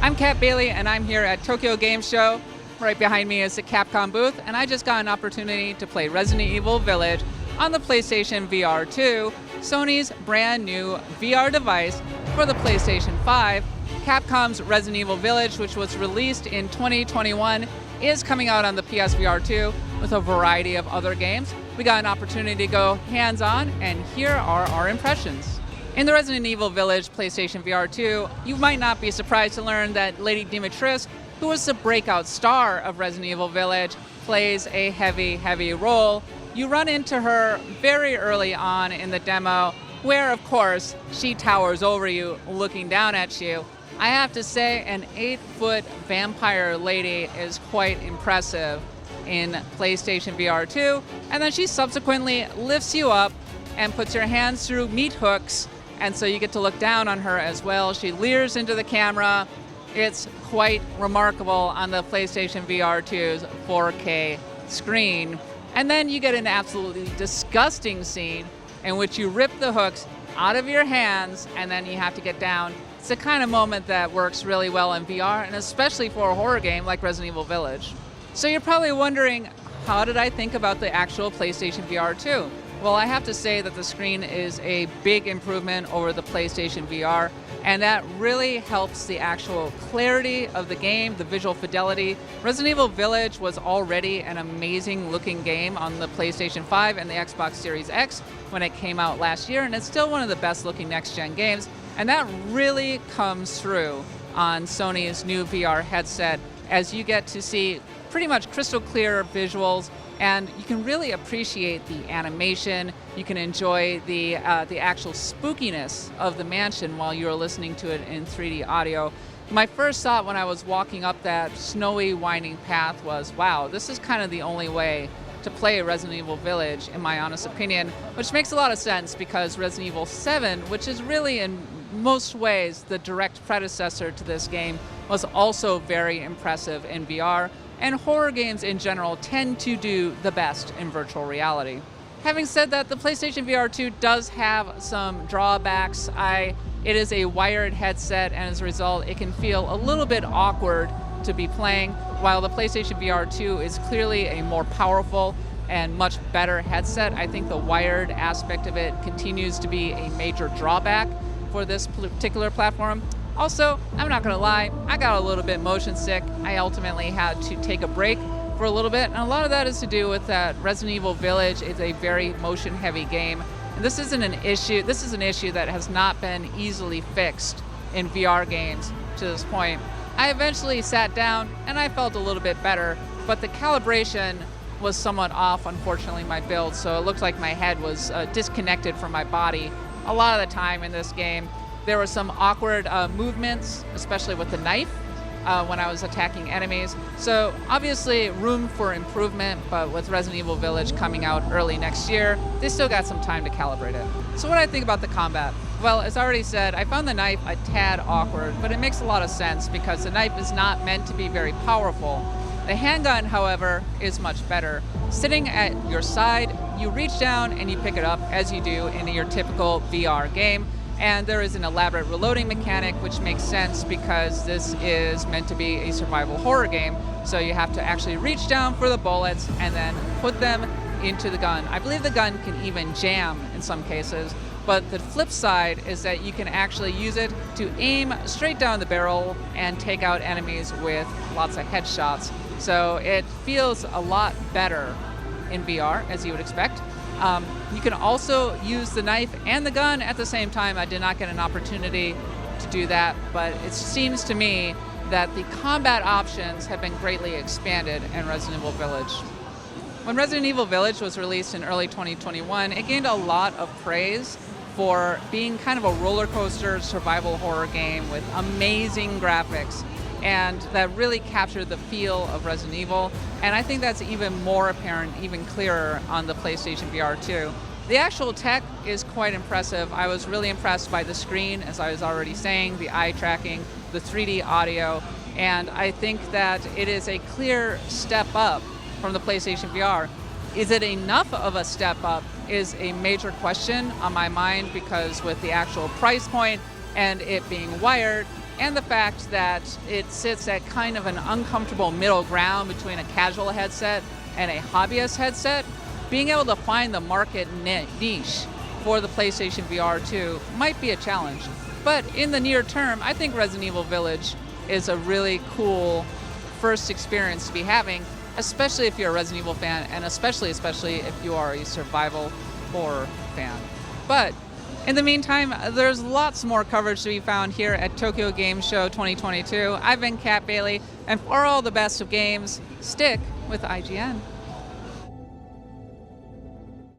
I'm Kat Bailey, and I'm here at Tokyo Game Show. Right behind me is the Capcom booth, and I just got an opportunity to play Resident Evil Village on the PlayStation VR2, Sony's brand new VR device for the PlayStation 5. Capcom's Resident Evil Village, which was released in 2021, is coming out on the PSVR2 with a variety of other games. We got an opportunity to go hands-on, and here are our impressions. In the Resident Evil Village PlayStation VR2, you might not be surprised to learn that Lady Dimitrescu, who was the breakout star of Resident Evil Village, plays a heavy role. You run into her very early on in the demo, where, of course, she towers over you, looking down at you. I have to say, an 8-foot vampire lady is quite impressive in PlayStation VR2, and then she subsequently lifts you up and puts your hands through meat hooks, and so you get to look down on her as well. She leers into the camera. It's quite remarkable on the PlayStation VR2's 4K screen. And then you get an absolutely disgusting scene in which you rip the hooks out of your hands and then you have to get down. It's the kind of moment that works really well in VR, and especially for a horror game like Resident Evil Village. So you're probably wondering, how did I think about the actual PlayStation VR 2? Well, I have to say that the screen is a big improvement over the PlayStation VR, and that really helps the actual clarity of the game, the visual fidelity. Resident Evil Village was already an amazing looking game on the PlayStation 5 and the Xbox Series X when it came out last year, and it's still one of the best looking next-gen games, and that really comes through on Sony's new VR headset as you get to see pretty much crystal clear visuals, and you can really appreciate the animation. You can enjoy the actual spookiness of the mansion while you're listening to it in 3D audio. My first thought when I was walking up that snowy, winding path was, wow, this is kind of the only way to play Resident Evil Village, in my honest opinion, which makes a lot of sense because Resident Evil 7, which is really in most ways the direct predecessor to this game, was also very impressive in VR, and horror games in general tend to do the best in virtual reality. Having said that, the PlayStation VR 2 does have some drawbacks. It is a wired headset, and as a result, it can feel a little bit awkward to be playing, while the PlayStation VR 2 is clearly a more powerful and much better headset. I think the wired aspect of it continues to be a major drawback for this particular platform. Also, I'm not gonna lie, I got a little bit motion sick. I ultimately had to take a break for a little bit, and a lot of that is to do with that Resident Evil Village is a very motion heavy game. And this is an issue that has not been easily fixed in VR games to this point. I eventually sat down and I felt a little bit better, but the calibration was somewhat off, unfortunately, my build, so it looked like my head was disconnected from my body a lot of the time in this game. There were some awkward movements, especially with the knife when I was attacking enemies. So obviously room for improvement, but with Resident Evil Village coming out early next year, they still got some time to calibrate it. So what do I think about the combat? Well, as I already said, I found the knife a tad awkward, but it makes a lot of sense because the knife is not meant to be very powerful. The handgun, however, is much better. Sitting at your side, you reach down and you pick it up as you do in your typical VR game. And there is an elaborate reloading mechanic, which makes sense because this is meant to be a survival horror game. So you have to actually reach down for the bullets and then put them into the gun. I believe the gun can even jam in some cases. But the flip side is that you can actually use it to aim straight down the barrel and take out enemies with lots of headshots. So it feels a lot better in VR, as you would expect. You can also use the knife and the gun at the same time. I did not get an opportunity to do that, but it seems to me that the combat options have been greatly expanded in Resident Evil Village. When Resident Evil Village was released in early 2021, it gained a lot of praise for being kind of a roller coaster survival horror game with amazing graphics, and that really captured the feel of Resident Evil. And I think that's even more apparent, even clearer on the PlayStation VR 2. The actual tech is quite impressive. I was really impressed by the screen, as I was already saying, the eye tracking, the 3D audio, and I think that it is a clear step up from the PlayStation VR. Is it enough of a step up is a major question on my mind, because with the actual price point and it being wired, and the fact that it sits at kind of an uncomfortable middle ground between a casual headset and a hobbyist headset, being able to find the market niche for the PlayStation VR 2 might be a challenge. But in the near term, I think Resident Evil Village is a really cool first experience to be having, especially if you're a Resident Evil fan, and especially if you are a survival horror fan. But in the meantime, there's lots more coverage to be found here at Tokyo Game Show 2022. I've been Kat Bailey, and for all the best of games, stick with IGN.